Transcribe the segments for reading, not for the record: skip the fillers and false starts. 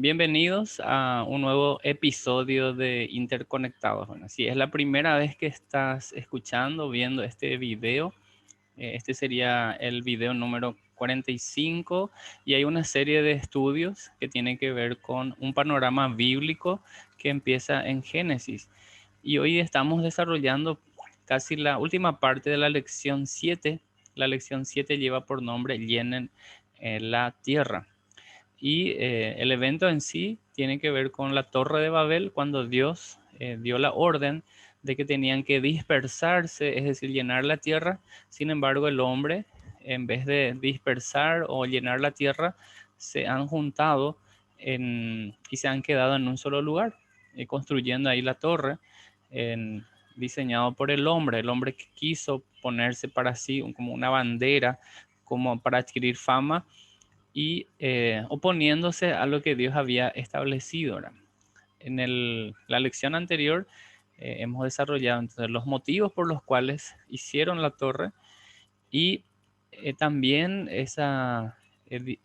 Bienvenidos a un nuevo episodio de Interconectados. Bueno, si es la primera vez que estás escuchando, viendo este video, este sería el video número 45 y hay una serie de estudios que tienen que ver con un panorama bíblico que empieza en Génesis. Y hoy estamos desarrollando casi la última parte de la lección 7. La lección 7 lleva por nombre Llenen la tierra. Y el evento en sí tiene que ver con la Torre de Babel, cuando Dios dio la orden de que tenían que dispersarse, es decir, llenar la tierra. Sin embargo, el hombre, en vez de dispersar o llenar la tierra, se han juntado y se han quedado en un solo lugar, construyendo ahí la torre, diseñado por el hombre que quiso ponerse para sí como una bandera, como para adquirir fama y oponiéndose a lo que Dios había establecido, ¿verdad? La lección anterior hemos desarrollado entonces los motivos por los cuales hicieron la torre y también esa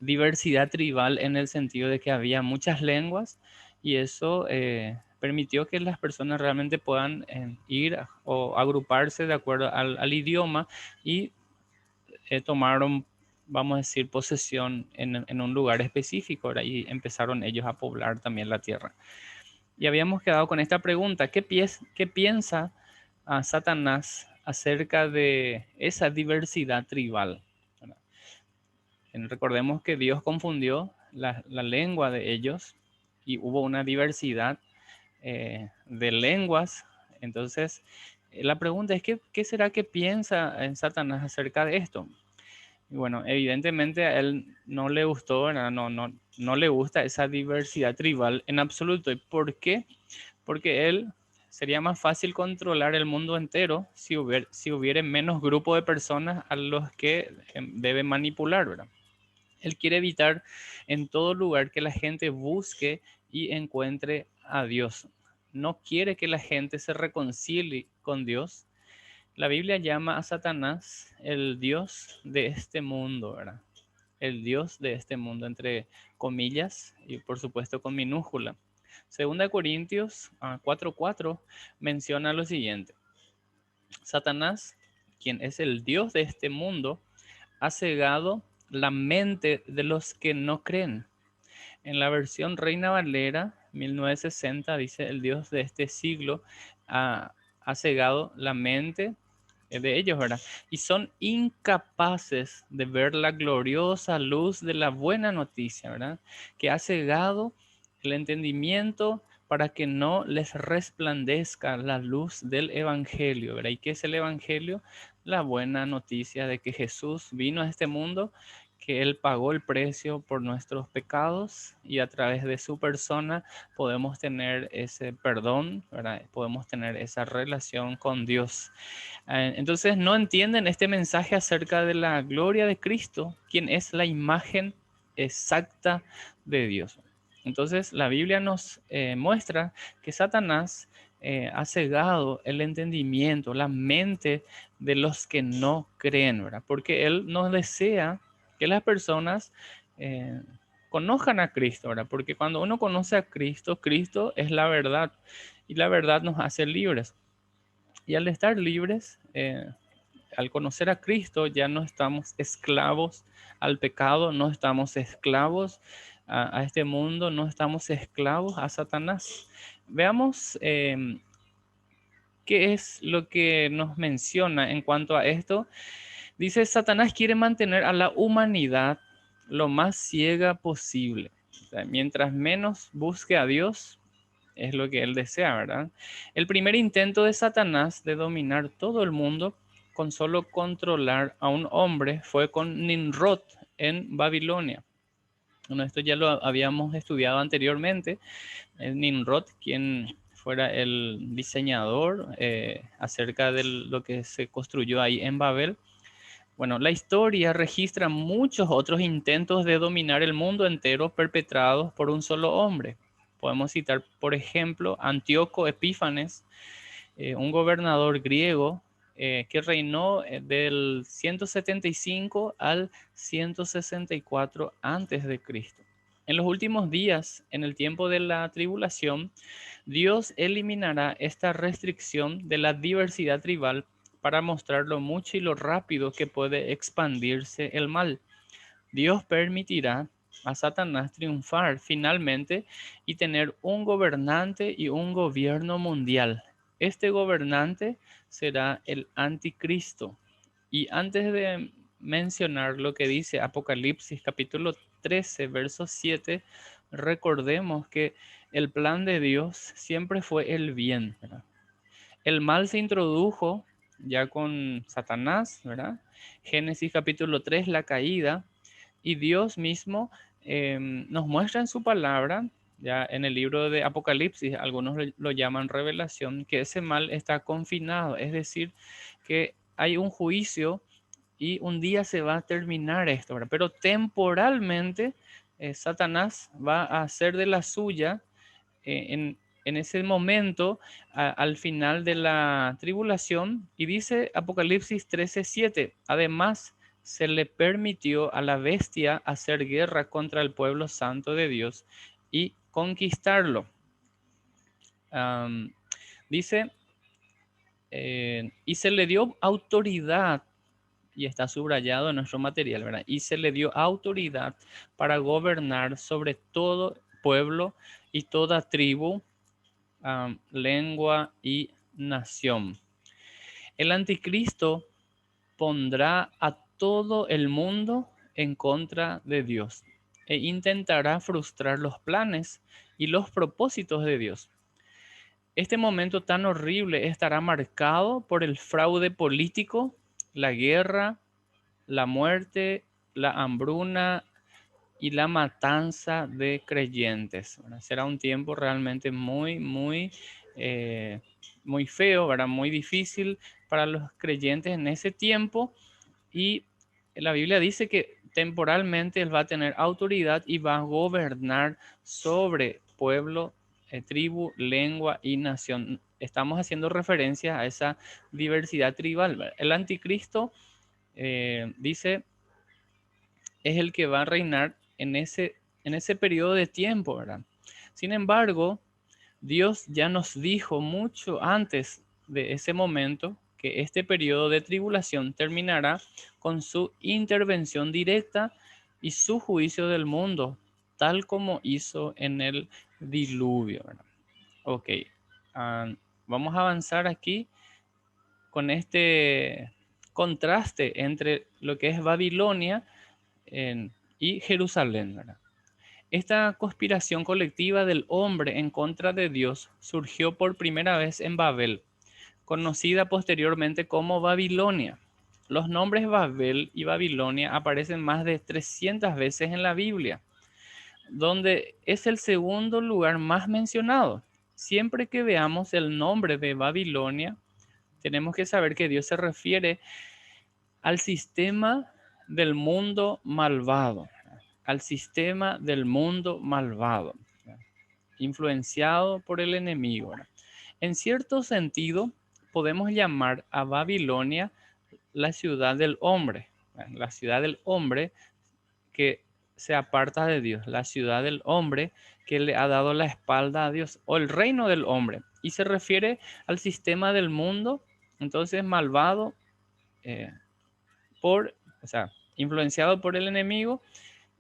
diversidad tribal, en el sentido de que había muchas lenguas y eso permitió que las personas realmente puedan ir o agruparse de acuerdo al idioma y tomaron, vamos a decir, posesión en un lugar específico, ¿verdad? Y empezaron ellos a poblar también la tierra. Y habíamos quedado con esta pregunta: ¿qué piensa Satanás acerca de esa diversidad tribal? ¿Verdad? Recordemos que Dios confundió la lengua de ellos y hubo una diversidad de lenguas. Entonces, la pregunta es: ¿qué será que piensa Satanás acerca de esto? Y bueno, evidentemente a él no le gustó, ¿verdad? No le gusta esa diversidad tribal en absoluto. ¿Y por qué? Porque él sería más fácil controlar el mundo entero si hubiera menos grupo de personas a los que debe manipular, ¿verdad? Él quiere evitar en todo lugar que la gente busque y encuentre a Dios. No quiere que la gente se reconcilie con Dios. La Biblia llama a Satanás el Dios de este mundo, ¿verdad? El Dios de este mundo, entre comillas y por supuesto con minúscula. Segunda de Corintios 4:4 menciona lo siguiente: Satanás, quien es el Dios de este mundo, ha cegado la mente de los que no creen. En la versión Reina Valera 1960 dice: el Dios de este siglo ha cegado la mente de ellos, ¿verdad? Y son incapaces de ver la gloriosa luz de la buena noticia, ¿verdad? Que ha cegado el entendimiento para que no les resplandezca la luz del Evangelio, ¿verdad? ¿Y qué es el Evangelio? La buena noticia de que Jesús vino a este mundo, que Él pagó el precio por nuestros pecados y a través de su persona podemos tener ese perdón, ¿verdad? Podemos tener esa relación con Dios. Entonces no entienden este mensaje acerca de la gloria de Cristo, quien es la imagen exacta de Dios. Entonces la Biblia nos muestra que Satanás ha cegado el entendimiento, la mente de los que no creen, ¿verdad? Porque él no desea que las personas eh, conozcan a Cristo, ¿verdad? Porque cuando uno conoce a Cristo, Cristo es la verdad y la verdad nos hace libres. Y al estar libres, al conocer a Cristo, ya no estamos esclavos al pecado, no estamos esclavos a este mundo, no estamos esclavos a Satanás. Veamos qué es lo que nos menciona en cuanto a esto. Dice: Satanás quiere mantener a la humanidad lo más ciega posible. O sea, mientras menos busque a Dios, es lo que él desea, ¿verdad? El primer intento de Satanás de dominar todo el mundo con solo controlar a un hombre fue con Nimrod en Babilonia. Bueno, esto ya lo habíamos estudiado anteriormente. Nimrod, quien fuera el diseñador acerca de lo que se construyó ahí en Babel. Bueno, la historia registra muchos otros intentos de dominar el mundo entero perpetrados por un solo hombre. Podemos citar, por ejemplo, Antíoco Epífanes, un gobernador griego que reinó del 175 al 164 antes de Cristo. En los últimos días, en el tiempo de la tribulación, Dios eliminará esta restricción de la diversidad tribal para mostrar lo mucho y lo rápido que puede expandirse el mal. Dios permitirá a Satanás triunfar finalmente y tener un gobernante y un gobierno mundial. Este gobernante será el anticristo. Y antes de mencionar lo que dice Apocalipsis capítulo 13, verso 7, recordemos que el plan de Dios siempre fue el bien, ¿verdad? El mal se introdujo ya con Satanás, ¿verdad? Génesis capítulo 3, la caída, y Dios mismo nos muestra en su palabra, ya en el libro de Apocalipsis, algunos lo llaman revelación, que ese mal está confinado, es decir, que hay un juicio y un día se va a terminar esto, ¿verdad? Pero temporalmente Satanás va a hacer de la suya en ese momento al final de la tribulación, y dice Apocalipsis 13:7, además se le permitió a la bestia hacer guerra contra el pueblo santo de Dios y conquistarlo. Um, dice, y se le dio autoridad, y está subrayado en nuestro material, ¿verdad? Y se le dio autoridad para gobernar sobre todo pueblo y toda tribu, lengua y nación. El anticristo pondrá a todo el mundo en contra de Dios e intentará frustrar los planes y los propósitos de Dios. Este momento tan horrible estará marcado por el fraude político, la guerra, la muerte, la hambruna y la matanza de creyentes, ¿verdad? Será un tiempo realmente muy feo, ¿verdad? Muy difícil para los creyentes en ese tiempo, y la Biblia dice que temporalmente Él va a tener autoridad y va a gobernar sobre pueblo, tribu, lengua y nación. Estamos haciendo referencia a esa diversidad tribal, ¿verdad? El anticristo, dice, es el que va a reinar en ese periodo de tiempo, ¿verdad? Sin embargo, Dios ya nos dijo mucho antes de ese momento que este periodo de tribulación terminará con su intervención directa y su juicio del mundo, tal como hizo en el diluvio, ¿verdad? Ok, vamos a avanzar aquí con este contraste entre lo que es Babilonia y Jerusalén, ¿verdad? Esta conspiración colectiva del hombre en contra de Dios surgió por primera vez en Babel, conocida posteriormente como Babilonia. Los nombres Babel y Babilonia aparecen más de 300 veces en la Biblia, donde es el segundo lugar más mencionado. Siempre que veamos el nombre de Babilonia, tenemos que saber que Dios se refiere al sistema del mundo malvado, al sistema del mundo malvado, influenciado por el enemigo. En cierto sentido, podemos llamar a Babilonia la ciudad del hombre, la ciudad del hombre que se aparta de Dios, la ciudad del hombre que le ha dado la espalda a Dios, o el reino del hombre, y se refiere al sistema del mundo, entonces malvado, eh, o sea, influenciado por el enemigo,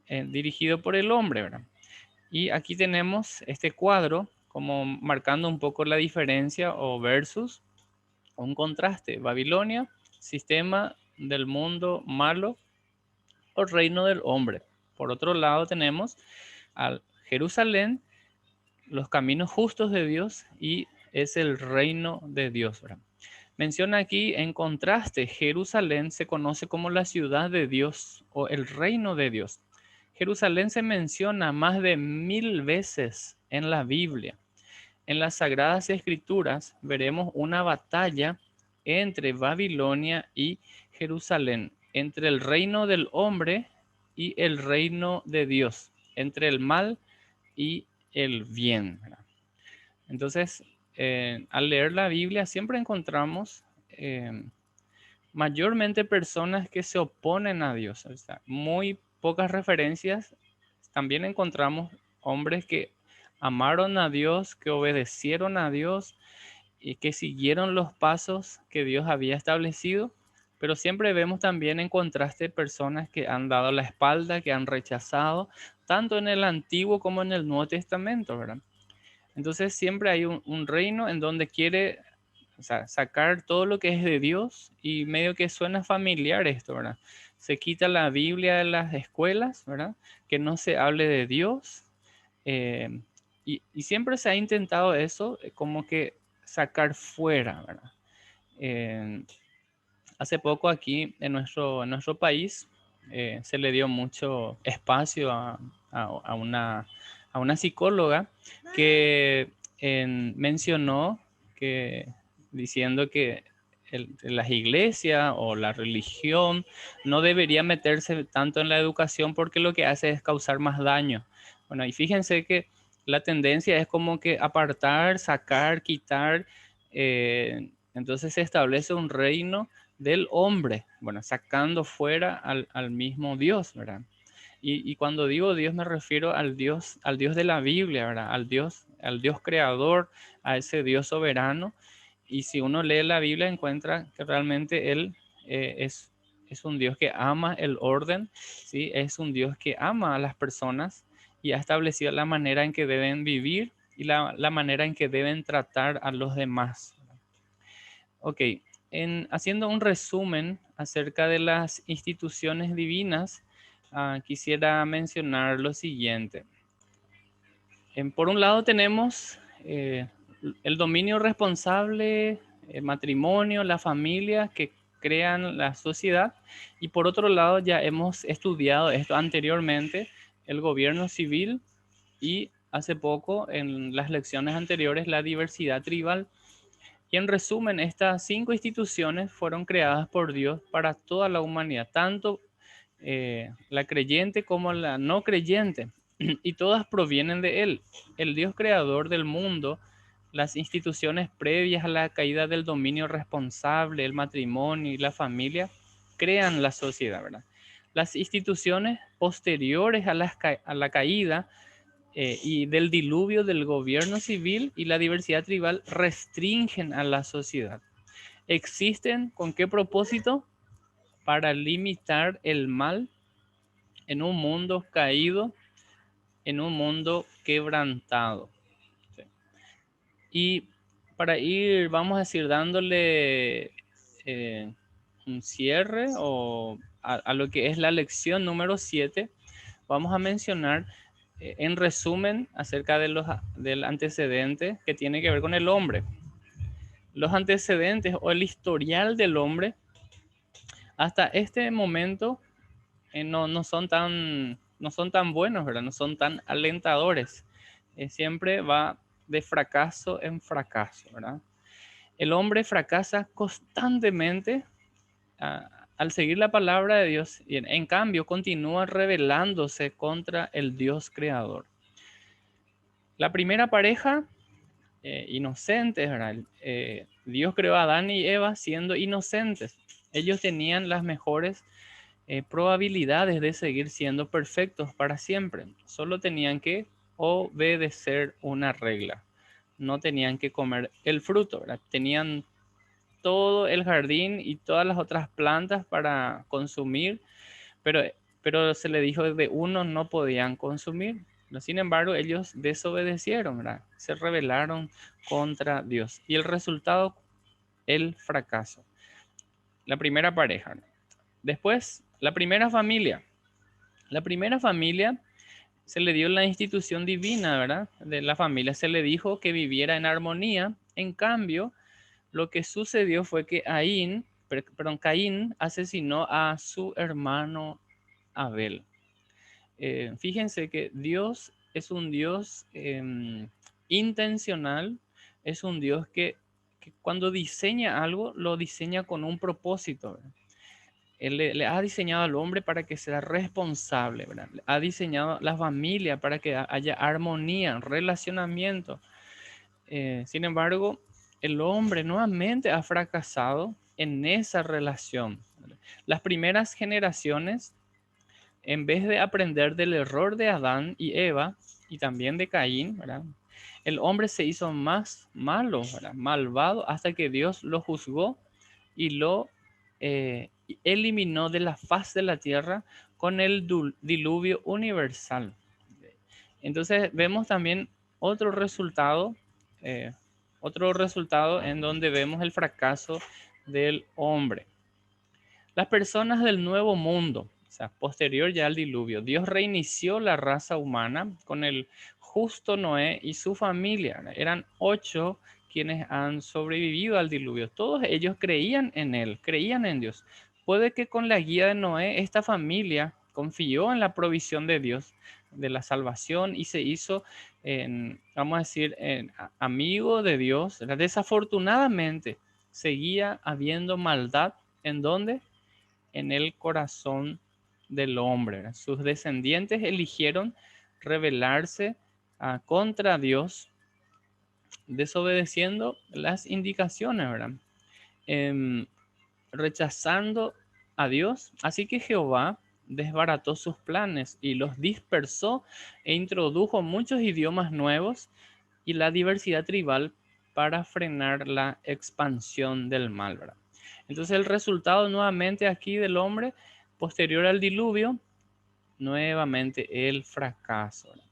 dirigido por el hombre, ¿verdad? Y aquí tenemos este cuadro como marcando un poco la diferencia o versus, un contraste. Babilonia, sistema del mundo malo o reino del hombre. Por otro lado tenemos al Jerusalén, los caminos justos de Dios, y es el reino de Dios, ¿verdad? Menciona aquí en contraste, Jerusalén se conoce como la ciudad de Dios o el reino de Dios. Jerusalén se menciona más de 1000 veces en la Biblia. En las Sagradas Escrituras veremos una batalla entre Babilonia y Jerusalén, entre el reino del hombre y el reino de Dios, entre el mal y el bien. Entonces, al leer la Biblia siempre encontramos mayormente personas que se oponen a Dios. O sea, muy pocas referencias también encontramos hombres que amaron a Dios, que obedecieron a Dios y que siguieron los pasos que Dios había establecido, pero siempre vemos también en contraste personas que han dado la espalda, que han rechazado, tanto en el Antiguo como en el Nuevo Testamento, ¿verdad? Entonces siempre hay un reino en donde quiere, o sea, sacar todo lo que es de Dios, y medio que suena familiar esto, ¿verdad? Se quita la Biblia de las escuelas, ¿verdad? Que no se hable de Dios. eh, y siempre se ha intentado eso, como que sacar fuera, ¿verdad? Eh, Hace poco aquí en nuestro país se le dio mucho espacio a una psicóloga que mencionó que, diciendo que las iglesias o la religión no debería meterse tanto en la educación porque lo que hace es causar más daño. Bueno, y fíjense que la tendencia es como que apartar, sacar, quitar. Entonces se establece un reino del hombre, bueno, sacando fuera al mismo Dios, ¿verdad? Y cuando digo Dios me refiero al Dios de la Biblia, ¿verdad? Al Dios creador, a ese Dios soberano. Y si uno lee la Biblia encuentra que realmente Él es un Dios que ama el orden, ¿sí? Es un Dios que ama a las personas y ha establecido la manera en que deben vivir y la manera en que deben tratar a los demás. Ok, haciendo un resumen acerca de las instituciones divinas, quisiera mencionar lo siguiente. Por un lado tenemos el dominio responsable, el matrimonio, la familia que crean la sociedad, y por otro lado ya hemos estudiado esto anteriormente, el gobierno civil, y hace poco en las lecciones anteriores la diversidad tribal. Y en resumen, estas 5 instituciones fueron creadas por Dios para toda la humanidad, tanto la creyente como la no creyente, y todas provienen de Él, el Dios creador del mundo. Las instituciones previas a la caída del dominio responsable, el matrimonio y la familia, crean la sociedad, ¿verdad? Las instituciones posteriores a la caída y del diluvio del gobierno civil y la diversidad tribal restringen a la sociedad. ¿Existen con qué propósito? Para limitar el mal en un mundo caído, en un mundo quebrantado. ¿Sí? Y para ir, vamos a decir, dándole un cierre o a lo que es la lección número 7, vamos a mencionar en resumen acerca del antecedente que tiene que ver con el hombre. Los antecedentes o el historial del hombre hasta este momento no son tan buenos, ¿verdad? No son tan alentadores. Siempre va de fracaso en fracaso, ¿verdad? El hombre fracasa constantemente al seguir la palabra de Dios, y en cambio continúa rebelándose contra el Dios creador. La primera pareja, inocentes, ¿verdad? Dios creó a Adán y Eva siendo inocentes. Ellos tenían las mejores probabilidades de seguir siendo perfectos para siempre. Solo tenían que obedecer una regla. No tenían que comer el fruto, ¿verdad? Tenían todo el jardín y todas las otras plantas para consumir, pero, pero se le dijo de uno no podían consumir. Sin embargo, ellos desobedecieron, ¿verdad? Se rebelaron contra Dios. Y el resultado, el fracaso. La primera pareja, ¿no? Después, la primera familia. La primera familia se le dio la institución divina, ¿verdad? De la familia se le dijo que viviera en armonía. En cambio, lo que sucedió fue que Caín asesinó a su hermano Abel. Fíjense que Dios es un Dios intencional, es un Dios que cuando diseña algo, lo diseña con un propósito, ¿verdad? Él le ha diseñado al hombre para que sea responsable, ¿verdad? Ha diseñado la familia para que haya armonía, relacionamiento. Sin embargo, el hombre nuevamente ha fracasado en esa relación, ¿verdad? Las primeras generaciones en vez de aprender del error de Adán y Eva y también de Caín, ¿verdad? El hombre se hizo más malo, ¿verdad? Malvado, hasta que Dios lo juzgó y lo eliminó de la faz de la tierra con el diluvio universal. Entonces vemos también otro resultado, eh, otro resultado en donde vemos el fracaso del hombre. Las personas del nuevo mundo, o sea, posterior ya al diluvio, Dios reinició la raza humana con el justo Noé y su familia. Eran 8 quienes han sobrevivido al diluvio. Todos ellos creían en él, creían en Dios. Puede que con la guía de Noé, esta familia confió en la provisión de Dios, de la salvación, y se hizo, vamos a decir, amigo de Dios. Desafortunadamente, seguía habiendo maldad. ¿En dónde? En el corazón del hombre, ¿verdad? Sus descendientes eligieron rebelarse contra Dios, desobedeciendo las indicaciones, ¿verdad? Em, Rechazando a Dios. Así que Jehová desbarató sus planes y los dispersó e introdujo muchos idiomas nuevos y la diversidad tribal para frenar la expansión del mal, ¿verdad? Entonces el resultado nuevamente aquí del hombre posterior al diluvio, nuevamente el fracaso, ¿verdad?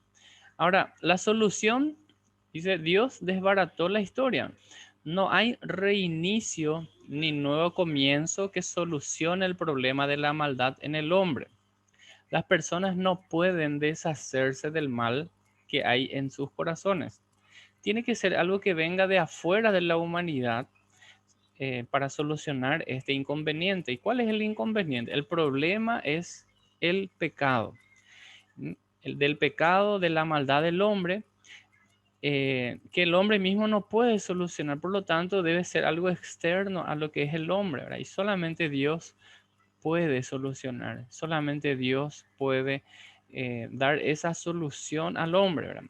Ahora, la solución, dice, Dios desbarató la historia. No hay reinicio ni nuevo comienzo que solucione el problema de la maldad en el hombre. Las personas no pueden deshacerse del mal que hay en sus corazones. Tiene que ser algo que venga de afuera de la humanidad para solucionar este inconveniente. ¿Y cuál es el inconveniente? El problema es el pecado. El del pecado, de la maldad del hombre, que el hombre mismo no puede solucionar. Por lo tanto, debe ser algo externo a lo que es el hombre, ¿verdad? Y solamente Dios puede solucionar. Solamente Dios puede dar esa solución al hombre, ¿verdad?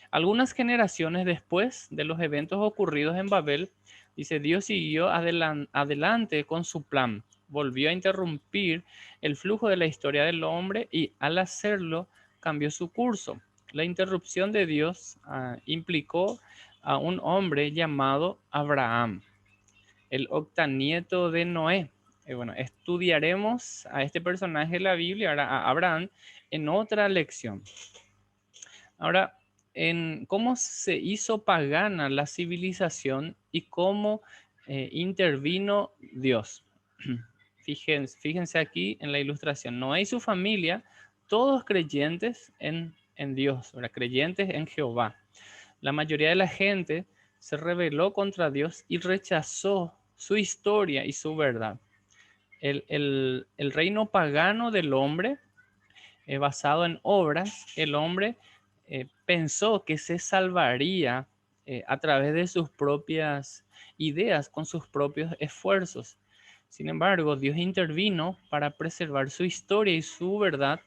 Algunas generaciones después de los eventos ocurridos en Babel, dice, Dios siguió adelante con su plan. Volvió a interrumpir el flujo de la historia del hombre y al hacerlo cambió su curso. La interrupción de Dios implicó a un hombre llamado Abraham, el octanieto de Noé. Bueno, estudiaremos a este personaje de la Biblia, a Abraham, en otra lección. Ahora, en cómo se hizo pagana la civilización y cómo intervino Dios. Fíjense aquí en la ilustración. Noé y su familia, todos creyentes en Dios, ¿verdad? Creyentes en Jehová. La mayoría de la gente se rebeló contra Dios y rechazó su historia y su verdad. El reino pagano del hombre, basado en obras, el hombre pensó que se salvaría a través de sus propias ideas, con sus propios esfuerzos. Sin embargo, Dios intervino para preservar su historia y su verdad,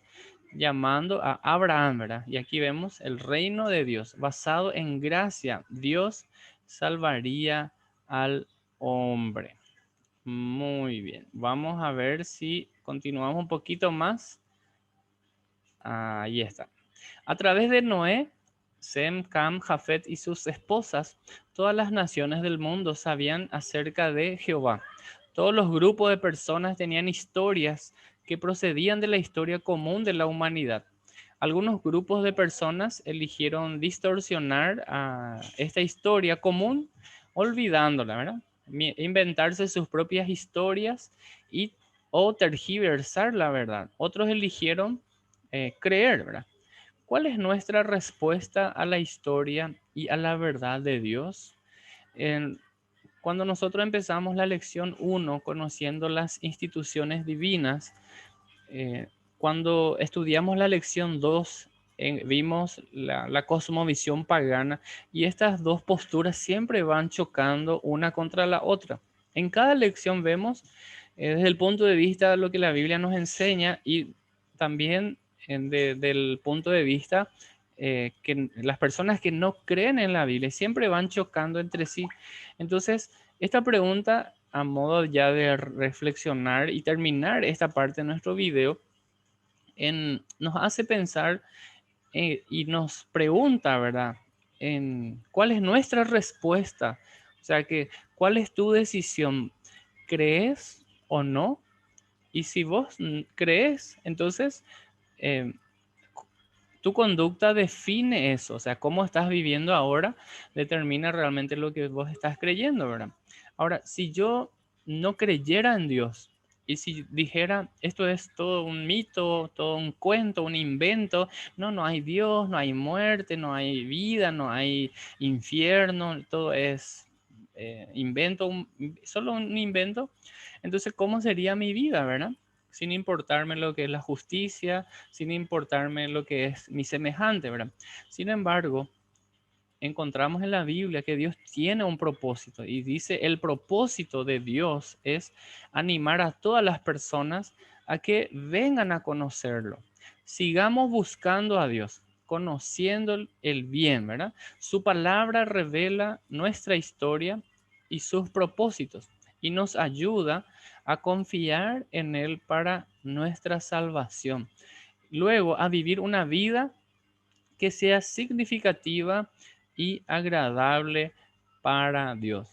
llamando a Abraham, ¿verdad? Y aquí vemos el reino de Dios, basado en gracia. Dios salvaría al hombre. Muy bien, vamos a ver si continuamos un poquito más. Ahí está. A través de Noé, Sem, Cam, Jafet y sus esposas, todas las naciones del mundo sabían acerca de Jehová. Todos los grupos de personas tenían historias que procedían de la historia común de la humanidad. Algunos grupos de personas eligieron distorsionar esta historia común, olvidándola, ¿verdad? Inventarse sus propias historias y o tergiversar la verdad. Otros eligieron creer, ¿verdad? ¿Cuál es nuestra respuesta a la historia y a la verdad de Dios? Cuando nosotros empezamos la lección 1, conociendo las instituciones divinas, cuando estudiamos la lección 2, vimos la cosmovisión pagana, y estas dos posturas siempre van chocando una contra la otra. En cada lección vemos desde el punto de vista de lo que la Biblia nos enseña y también del punto de vista que las personas que no creen en la Biblia siempre van chocando entre sí. Entonces, esta pregunta, a modo ya de reflexionar y terminar esta parte de nuestro video, nos hace pensar y nos pregunta, ¿verdad? ¿Cuál es nuestra respuesta? O sea, ¿cuál es tu decisión? ¿Crees o no? Y si vos crees, entonces eh, tu conducta define eso, o sea, cómo estás viviendo ahora determina realmente lo que vos estás creyendo, ¿verdad? Ahora, si yo no creyera en Dios y si dijera, esto es todo un mito, todo un cuento, un invento, no, no hay Dios, no hay muerte, no hay vida, no hay infierno, todo es invento, solo un invento, entonces, ¿cómo sería mi vida, verdad? Sin importarme lo que es la justicia, sin importarme lo que es mi semejante, ¿verdad? Sin embargo, encontramos en la Biblia que Dios tiene un propósito y dice el propósito de Dios es animar a todas las personas a que vengan a conocerlo. Sigamos buscando a Dios, conociendo el bien, ¿verdad? Su palabra revela nuestra historia y sus propósitos y nos ayuda a confiar en Él para nuestra salvación. Luego, a vivir una vida que sea significativa y agradable para Dios.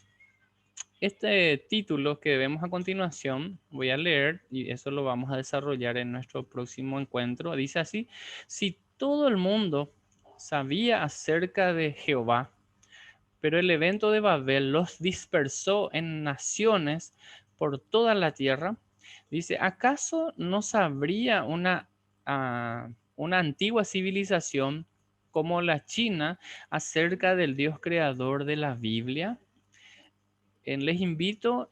Este título que vemos a continuación, voy a leer y eso lo vamos a desarrollar en nuestro próximo encuentro. Dice así, si todo el mundo sabía acerca de Jehová, pero el evento de Babel los dispersó en naciones por toda la tierra. Dice, ¿acaso no sabría una antigua civilización como la China acerca del Dios creador de la Biblia? Les invito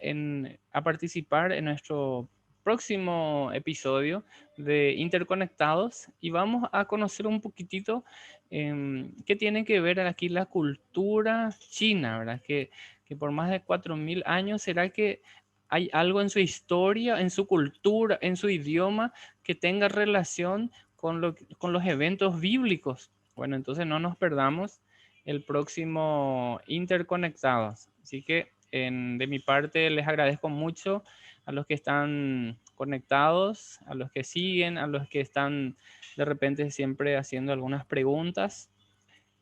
a participar en nuestro próximo episodio de Interconectados y vamos a conocer un poquitito qué tiene que ver aquí la cultura china, ¿verdad? Que por más de 4.000 años, ¿será que hay algo en su historia, en su cultura, en su idioma que tenga relación con los eventos bíblicos? Bueno, entonces no nos perdamos el próximo Interconectados. Así que de mi parte les agradezco mucho a los que están conectados, a los que siguen, a los que están de repente siempre haciendo algunas preguntas.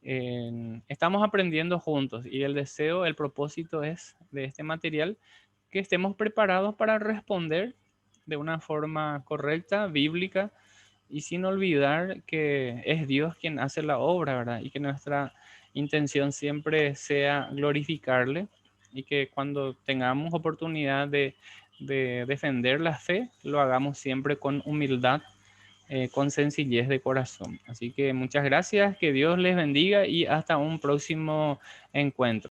Estamos aprendiendo juntos y el deseo, el propósito es de este material que estemos preparados para responder de una forma correcta, bíblica, y sin olvidar que es Dios quien hace la obra, ¿verdad? Y que nuestra intención siempre sea glorificarle y que cuando tengamos oportunidad de defender la fe, lo hagamos siempre con humildad, con sencillez de corazón. Así que muchas gracias, que Dios les bendiga y hasta un próximo encuentro.